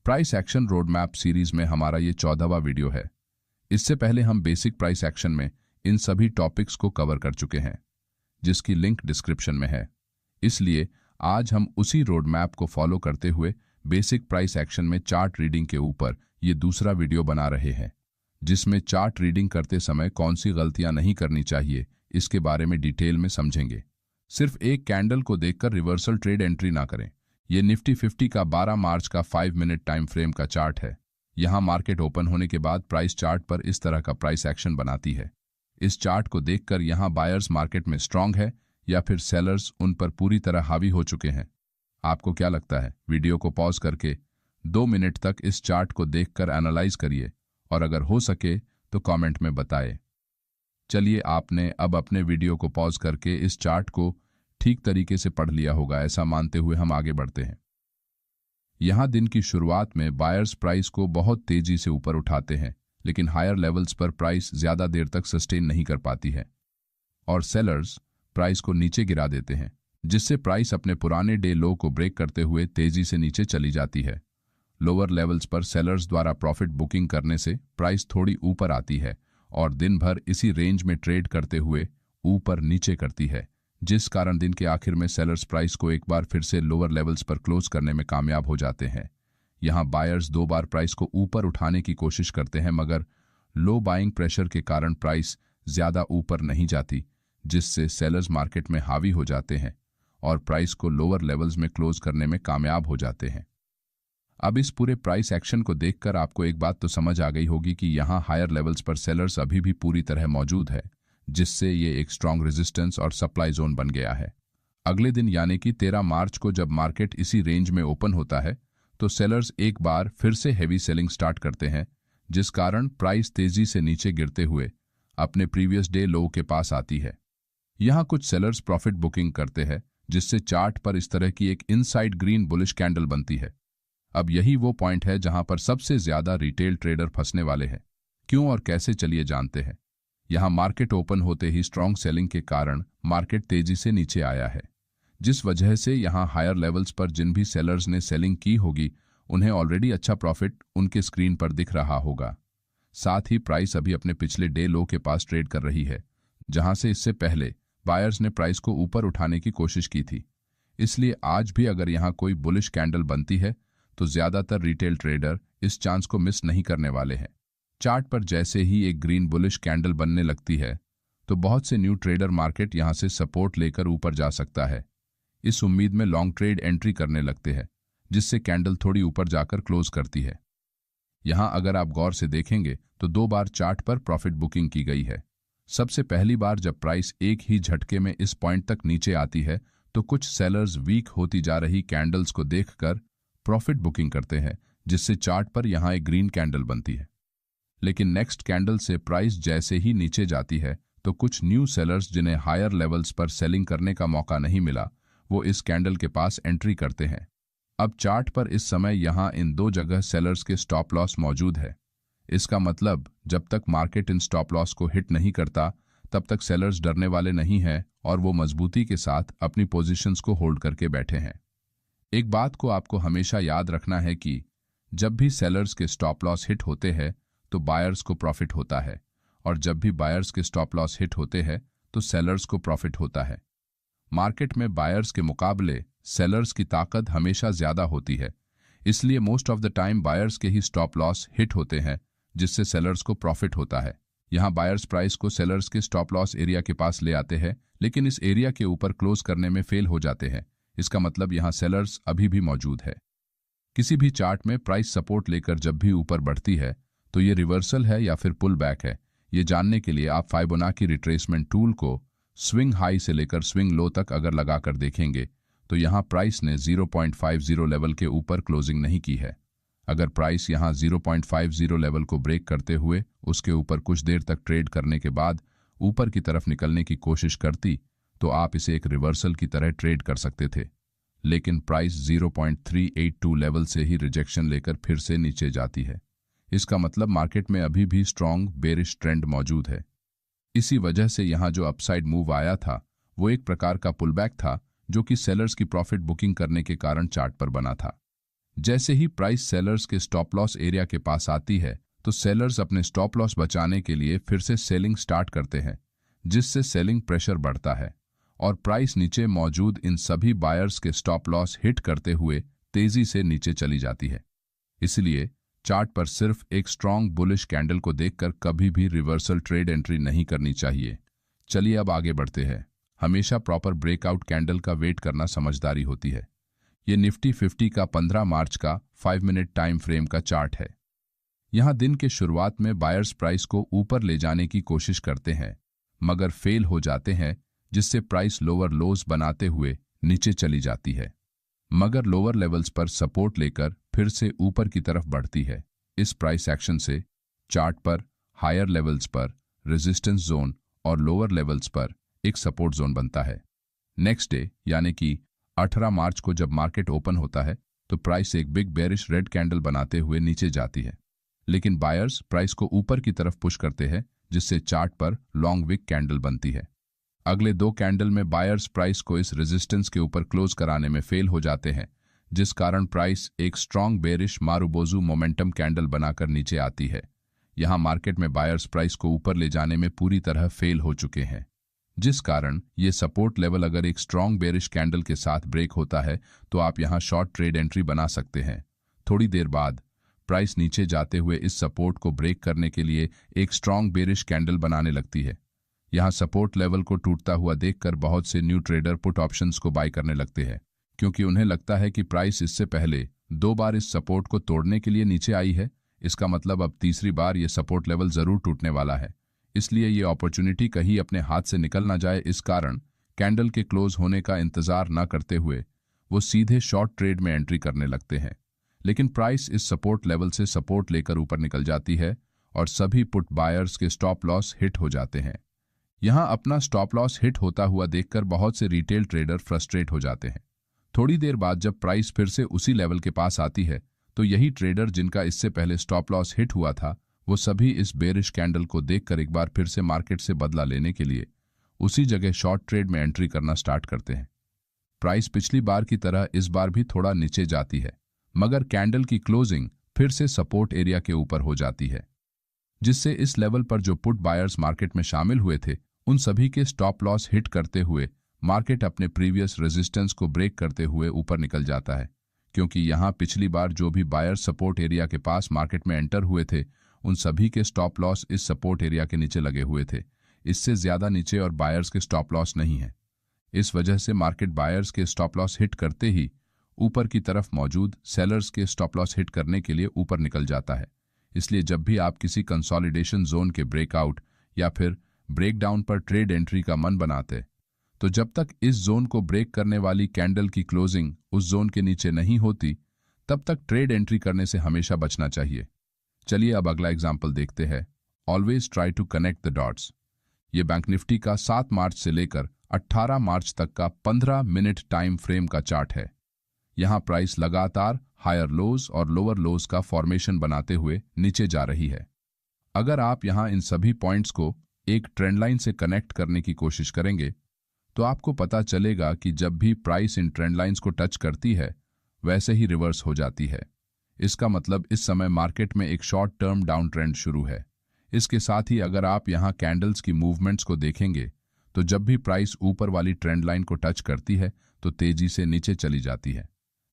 Price action road map series में हमारा ये 14वां वीडियो है। इससे पहले हम बेसिक प्राइस एक्शन में इन सभी टॉपिक्स को कवर कर चुके हैं, जिसकी लिंक डिस्क्रिप्शन में है। इसलिए आज हम उसी रोड मैप को फॉलो करते हुए बेसिक प्राइस एक्शन में चार्ट रीडिंग के ऊपर ये दूसरा वीडियो बना रहे हैं, जिसमें चार्ट रीडिंग करते समय कौन सी गलतियां नहीं करनी चाहिए इसके बारे में डिटेल में समझेंगे। सिर्फ एक कैंडल को देखकर रिवर्सल ट्रेड एंट्री ना करें। ये निफ्टी 50 का 12 मार्च का 5 मिनट टाइम फ्रेम का चार्ट है। यहां मार्केट ओपन होने के बाद प्राइस चार्ट पर इस तरह का प्राइस एक्शन बनाती है। इस चार्ट को देखकर यहां बायर्स मार्केट में स्ट्रांग है या फिर सेलर्स उन पर पूरी तरह हावी हो चुके हैं। आपको क्या लगता है? वीडियो को पॉज करके 2 मिनट तक इस चार्ट को देखकर एनालाइज करिए और अगर हो सके तो कमेंट में बताएं। चलिए, आपने अब अपने वीडियो को पॉज करके इस चार्ट को ठीक तरीके से पढ़ लिया होगा, ऐसा मानते हुए हम आगे बढ़ते हैं। यहां दिन की शुरुआत में बायर्स प्राइस को बहुत तेजी से ऊपर उठाते हैं, लेकिन हायर लेवल्स पर प्राइस ज्यादा देर तक सस्टेन नहीं कर पाती है और सेलर्स प्राइस को नीचे गिरा देते हैं, जिससे प्राइस अपने पुराने डे लो को ब्रेक करते हुए तेजी से नीचे चली जाती है। लोअर लेवल्स पर सेलर्स द्वारा प्रॉफिट बुकिंग करने से प्राइस थोड़ी ऊपर आती है और दिन भर इसी रेंज में ट्रेड करते हुए ऊपर नीचे करती है, जिस कारण दिन के आखिर में सेलर्स प्राइस को एक बार फिर से लोअर लेवल्स पर क्लोज करने में कामयाब हो जाते हैं। यहां बायर्स 2 बार प्राइस को ऊपर उठाने की कोशिश करते हैं, मगर लो बाइंग प्रेशर के कारण प्राइस ज्यादा ऊपर नहीं जाती, जिससे सेलर्स मार्केट में हावी हो जाते हैं और प्राइस को लोअर लेवल्स में क्लोज करने में कामयाब हो जाते हैं। अब इस पूरे प्राइस एक्शन को देखकर आपको एक बात तो समझ आ गई होगी कि यहां हायर लेवल्स पर सेलर्स अभी भी पूरी तरह मौजूद है, जिससे ये एक स्ट्रांग रेजिस्टेंस और सप्लाई जोन बन गया है। अगले दिन यानी कि 13 मार्च को जब मार्केट इसी रेंज में ओपन होता है तो सेलर्स एक बार फिर से हेवी सेलिंग स्टार्ट करते हैं, जिस कारण प्राइस तेजी से नीचे गिरते हुए अपने प्रीवियस डे लो के पास आती है। यहां कुछ सेलर्स प्रॉफिट बुकिंग करते हैं, जिससे चार्ट पर इस तरह की एक इनसाइड ग्रीन बुलिश कैंडल बनती है। अब यही वो पॉइंट है जहां पर सबसे ज्यादा रिटेल ट्रेडर फंसने वाले हैं। क्यों और कैसे, चलिए जानते हैं। यहां मार्केट ओपन होते ही स्ट्रांग सेलिंग के कारण मार्केट तेजी से नीचे आया है, जिस वजह से यहां हायर लेवल्स पर जिन भी सेलर्स ने सेलिंग की होगी उन्हें ऑलरेडी अच्छा प्रॉफिट उनके स्क्रीन पर दिख रहा होगा। साथ ही प्राइस अभी अपने पिछले डे लो के पास ट्रेड कर रही है, जहां से इससे पहले बायर्स ने प्राइस को ऊपर उठाने की कोशिश की थी। इसलिए आज भी अगर यहां कोई बुलिश कैंडल बनती है तो ज्यादातर रिटेल ट्रेडर इस चांस को मिस नहीं करने वाले हैं। चार्ट पर जैसे ही एक ग्रीन बुलिश कैंडल बनने लगती है तो बहुत से न्यू ट्रेडर मार्केट यहां से सपोर्ट लेकर ऊपर जा सकता है। इस उम्मीद में लॉन्ग ट्रेड एंट्री करने लगते हैं, जिससे कैंडल थोड़ी ऊपर जाकर क्लोज करती है। यहां अगर आप गौर से देखेंगे तो 2 बार चार्ट पर प्रॉफिट बुकिंग की गई है। सबसे पहली बार जब प्राइस एक ही झटके में इस पॉइंट तक नीचे आती है तो कुछ सेलर्स वीक होती जा रही कैंडल्स को देखकर प्रॉफिट बुकिंग करते हैं, जिससे चार्ट पर यहां एक ग्रीन कैंडल बनती है। लेकिन नेक्स्ट कैंडल से प्राइस जैसे ही नीचे जाती है तो कुछ न्यू सेलर्स जिन्हें हायर लेवल्स पर सेलिंग करने का मौका नहीं मिला, वो इस कैंडल के पास एंट्री करते हैं। अब चार्ट पर इस समय यहां इन 2 जगह सेलर्स के स्टॉप लॉस मौजूद है। इसका मतलब जब तक मार्केट इन स्टॉप लॉस को हिट नहीं करता तब तक सेलर्स डरने वाले नहीं हैं और वो मजबूती के साथ अपनी पोजीशंस को होल्ड करके बैठे हैं। एक बात को आपको हमेशा याद रखना है कि जब भी सेलर्स के स्टॉप लॉस हिट होते हैं तो बायर्स को प्रॉफिट होता है, और जब भी बायर्स के स्टॉप लॉस हिट होते हैं तो सेलर्स को प्रॉफिट होता है। मार्केट में बायर्स के मुकाबले सेलर्स की ताकत हमेशा ज्यादा होती है, इसलिए most of the time buyers के ही स्टॉप लॉस हिट होते हैं, जिससे सेलर्स को प्रॉफिट होता है। यहां बायर्स प्राइस को सेलर्स के स्टॉप लॉस एरिया के पास ले आते हैं, लेकिन इस एरिया के ऊपर क्लोज करने में फेल हो जाते हैं। इसका मतलब यहां सेलर्स अभी भी मौजूद है। किसी भी चार्ट में प्राइस सपोर्ट लेकर जब भी ऊपर बढ़ती है तो ये रिवर्सल है या फिर पुल बैक है, ये जानने के लिए आप फाइबोनाची रिट्रेसमेंट टूल को स्विंग हाई से लेकर स्विंग लो तक अगर लगाकर देखेंगे तो यहां प्राइस ने 0.50 लेवल के ऊपर क्लोजिंग नहीं की है। अगर प्राइस यहां 0.50 लेवल को ब्रेक करते हुए उसके ऊपर कुछ देर तक ट्रेड करने के बाद ऊपर की तरफ निकलने की कोशिश करती तो आप इसे एक रिवर्सल की तरह ट्रेड कर सकते थे, लेकिन प्राइस 0.382 लेवल से ही रिजेक्शन लेकर फिर से नीचे जाती है। इसका मतलब मार्केट में अभी भी स्ट्रांग बेरिश ट्रेंड मौजूद है। इसी वजह से यहां जो अपसाइड मूव आया था वो एक प्रकार का पुलबैक था, जो कि सेलर्स की प्रॉफिट बुकिंग करने के कारण चार्ट पर बना था। जैसे ही प्राइस सेलर्स के स्टॉप लॉस एरिया के पास आती है तो सेलर्स अपने स्टॉप लॉस बचाने के लिए फिर से सेलिंग स्टार्ट करते हैं, जिससे सेलिंग प्रेशर बढ़ता है और प्राइस नीचे मौजूद इन सभी बायर्स के स्टॉप लॉस हिट करते हुए तेजी से नीचे चली जाती है। इसलिए चार्ट पर सिर्फ एक स्ट्रॉन्ग बुलिश कैंडल को देखकर कभी भी रिवर्सल ट्रेड एंट्री नहीं करनी चाहिए। चलिए अब आगे बढ़ते हैं। हमेशा प्रॉपर ब्रेकआउट कैंडल का वेट करना समझदारी होती है। ये निफ्टी 50 का 15 मार्च का 5 मिनट टाइम फ्रेम का चार्ट है। यहां दिन के शुरुआत में बायर्स प्राइस को ऊपर ले जाने की कोशिश करते हैं मगर फेल हो जाते हैं, जिससे प्राइस लोअर लोज बनाते हुए नीचे चली जाती है, मगर लोअर लेवल्स पर सपोर्ट लेकर फिर से ऊपर की तरफ बढ़ती है। इस प्राइस एक्शन से चार्ट पर हायर लेवल्स पर रेजिस्टेंस जोन और लोअर लेवल्स पर एक सपोर्ट जोन बनता है। नेक्स्ट डे यानी कि 18 मार्च को जब मार्केट ओपन होता है तो प्राइस एक बिग बेरिश रेड कैंडल बनाते हुए नीचे जाती है, लेकिन बायर्स प्राइस को ऊपर की तरफ पुश करते हैं, जिससे चार्ट पर लॉन्ग विक कैंडल बनती है। अगले 2 कैंडल में बायर्स प्राइस को इस रेजिस्टेंस के ऊपर क्लोज कराने में फेल हो जाते हैं, जिस कारण प्राइस एक strong bearish marubozu momentum candle बनाकर नीचे आती है। यहां मार्केट में बायर्स प्राइस को ऊपर ले जाने में पूरी तरह फेल हो चुके हैं, जिस कारण ये सपोर्ट लेवल अगर एक स्ट्रॉन्ग बेरिश कैंडल के साथ ब्रेक होता है तो आप यहां शॉर्ट ट्रेड एंट्री बना सकते हैं। थोड़ी देर बाद प्राइस नीचे जाते हुए इस सपोर्ट को ब्रेक करने के लिए एक स्ट्रॉन्ग बेरिश कैंडल बनाने लगती है। यहां सपोर्ट लेवल को टूटता हुआ देखकर बहुत से न्यू ट्रेडर पुट ऑप्शंस को बाय करने लगते हैं, क्योंकि उन्हें लगता है कि प्राइस इससे पहले 2 बार इस सपोर्ट को तोड़ने के लिए नीचे आई है। इसका मतलब अब तीसरी बार यह सपोर्ट लेवल जरूर टूटने वाला है, इसलिए ये अपॉर्चुनिटी कहीं अपने हाथ से निकल ना जाए। इस कारण कैंडल के क्लोज होने का इंतजार न करते हुए वो सीधे शॉर्ट ट्रेड में एंट्री करने लगते हैं, लेकिन प्राइस इस सपोर्ट लेवल से सपोर्ट लेकर ऊपर निकल जाती है और सभी पुट बायर्स के स्टॉप लॉस हिट हो जाते हैं। यहां अपना स्टॉप लॉस हिट होता हुआ देखकर बहुत से रिटेल ट्रेडर फ्रस्ट्रेट हो जाते हैं। थोड़ी देर बाद जब प्राइस फिर से उसी लेवल के पास आती है तो यही ट्रेडर जिनका इससे पहले स्टॉप लॉस हिट हुआ था वो सभी इस बेरिश कैंडल को देखकर एक बार फिर से मार्केट से बदला लेने के लिए उसी जगह शॉर्ट ट्रेड में एंट्री करना स्टार्ट करते हैं। प्राइस पिछली बार की तरह इस बार भी थोड़ा नीचे जाती है, मगर कैंडल की क्लोजिंग फिर से सपोर्ट एरिया के ऊपर हो जाती है, जिससे इस लेवल पर जो पुट बायर्स मार्केट में शामिल हुए थे उन सभी के स्टॉप लॉस हिट करते हुए मार्केट अपने प्रीवियस रेजिस्टेंस को ब्रेक करते हुए ऊपर निकल जाता है, क्योंकि यहां पिछली बार जो भी बायर्स सपोर्ट एरिया के पास मार्केट में एंटर हुए थे उन सभी के स्टॉप लॉस इस सपोर्ट एरिया के नीचे लगे हुए थे। इससे ज्यादा नीचे और बायर्स के स्टॉप लॉस नहीं है। इस वजह से मार्केट बायर्स के स्टॉप लॉस हिट करते ही ऊपर की तरफ मौजूद सेलर्स के स्टॉप लॉस हिट करने के लिए ऊपर निकल जाता है। इसलिए जब भी आप किसी कंसोलिडेशन जोन के ब्रेकआउट या फिर ब्रेकडाउन पर ट्रेड एंट्री का मन बनाते तो जब तक इस जोन को ब्रेक करने वाली कैंडल की क्लोजिंग उस जोन के नीचे नहीं होती तब तक ट्रेड एंट्री करने से हमेशा बचना चाहिए। चलिए अब अगला एग्जाम्पल देखते हैं। Always try to connect the dots. ये बैंक निफ्टी का 7 मार्च से लेकर 18 मार्च तक का 15 मिनट टाइम फ्रेम का चार्ट है। यहां प्राइस लगातार हायर लोज और लोअर लोज का फॉर्मेशन बनाते हुए नीचे जा रही है। अगर आप यहां इन सभी पॉइंट्स को एक ट्रेंड लाइन से कनेक्ट करने की कोशिश करेंगे तो आपको पता चलेगा कि जब भी प्राइस इन ट्रेंड लाइंस को टच करती है वैसे ही रिवर्स हो जाती है। इसका मतलब इस समय मार्केट में एक शॉर्ट टर्म डाउन ट्रेंड शुरू है। इसके साथ ही अगर आप यहां कैंडल्स की मूवमेंट्स को देखेंगे तो जब भी प्राइस ऊपर वाली ट्रेंड लाइन को टच करती है तो तेजी से नीचे चली जाती है,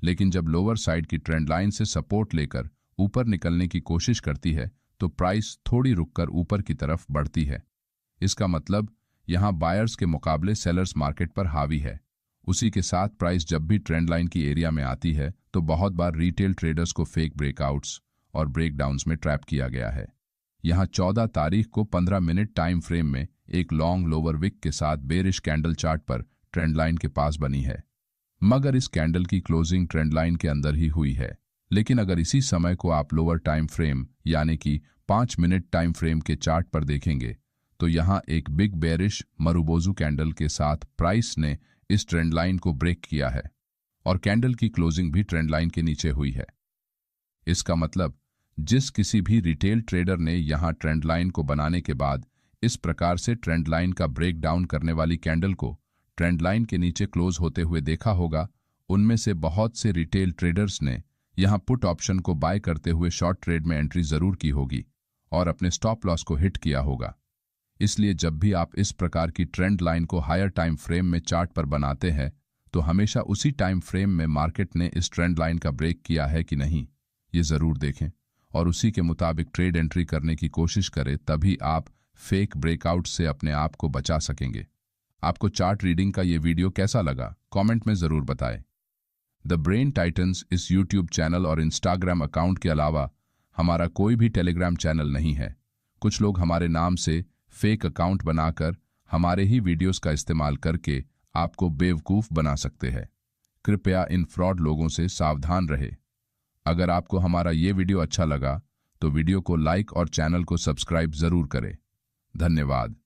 लेकिन जब लोअर साइड की ट्रेंड लाइन से सपोर्ट लेकर ऊपर निकलने की कोशिश करती है तो प्राइस थोड़ी रुककर ऊपर की तरफ बढ़ती है। इसका मतलब यहां बायर्स के मुकाबले सेलर्स मार्केट पर हावी है। उसी के साथ प्राइस जब भी ट्रेंड लाइन की एरिया में आती है तो बहुत बार रिटेल ट्रेडर्स को फेक ब्रेकआउट्स और ब्रेकडाउन्स में ट्रैप किया गया है। यहां 14 तारीख को 15 मिनट टाइम फ्रेम में एक लॉन्ग लोअर विक के साथ बेरिश कैंडल चार्ट पर ट्रेंड लाइन के पास बनी है, मगर इस कैंडल की क्लोजिंग ट्रेंड लाइन के अंदर ही हुई है। लेकिन अगर इसी समय को आप लोअर टाइम फ्रेम यानी कि 5 मिनट टाइम फ्रेम के चार्ट पर देखेंगे तो यहां एक बिग बेरिश मारुबोजू कैंडल के साथ प्राइस ने इस ट्रेंड लाइन को ब्रेक किया है और कैंडल की क्लोजिंग भी ट्रेंड लाइन के नीचे हुई है। इसका मतलब जिस किसी भी रिटेल ट्रेडर ने यहां ट्रेंड लाइन को बनाने के बाद इस प्रकार से ट्रेंड लाइन का ब्रेक डाउन करने वाली कैंडल को ट्रेंड लाइन के नीचे क्लोज होते हुए देखा होगा, उनमें से बहुत से रिटेल ट्रेडर्स ने यहाँ पुट ऑप्शन को बाय करते हुए शॉर्ट ट्रेड में एंट्री जरूर की होगी और अपने स्टॉप लॉस को हिट किया होगा। इसलिए जब भी आप इस प्रकार की ट्रेंड लाइन को हायर टाइम फ्रेम में चार्ट पर बनाते हैं तो हमेशा उसी टाइम फ्रेम में मार्केट ने इस ट्रेंड लाइन का ब्रेक किया है कि नहीं, ये जरूर देखें और उसी के मुताबिक ट्रेड एंट्री करने की कोशिश करें, तभी आप फेक ब्रेकआउट से अपने आप को बचा सकेंगे। आपको चार्ट रीडिंग का ये वीडियो कैसा लगा कमेंट में जरूर बताएं। द ब्रेन टाइटन्स इस यूट्यूब चैनल और इंस्टाग्राम अकाउंट के अलावा हमारा कोई भी टेलीग्राम चैनल नहीं है। कुछ लोग हमारे नाम से फेक अकाउंट बनाकर हमारे ही वीडियोस का इस्तेमाल करके आपको बेवकूफ़ बना सकते हैं। कृपया इन फ्रॉड लोगों से सावधान रहे। अगर आपको हमारा ये वीडियो अच्छा लगा तो वीडियो को लाइक और चैनल को सब्सक्राइब जरूर करें। धन्यवाद।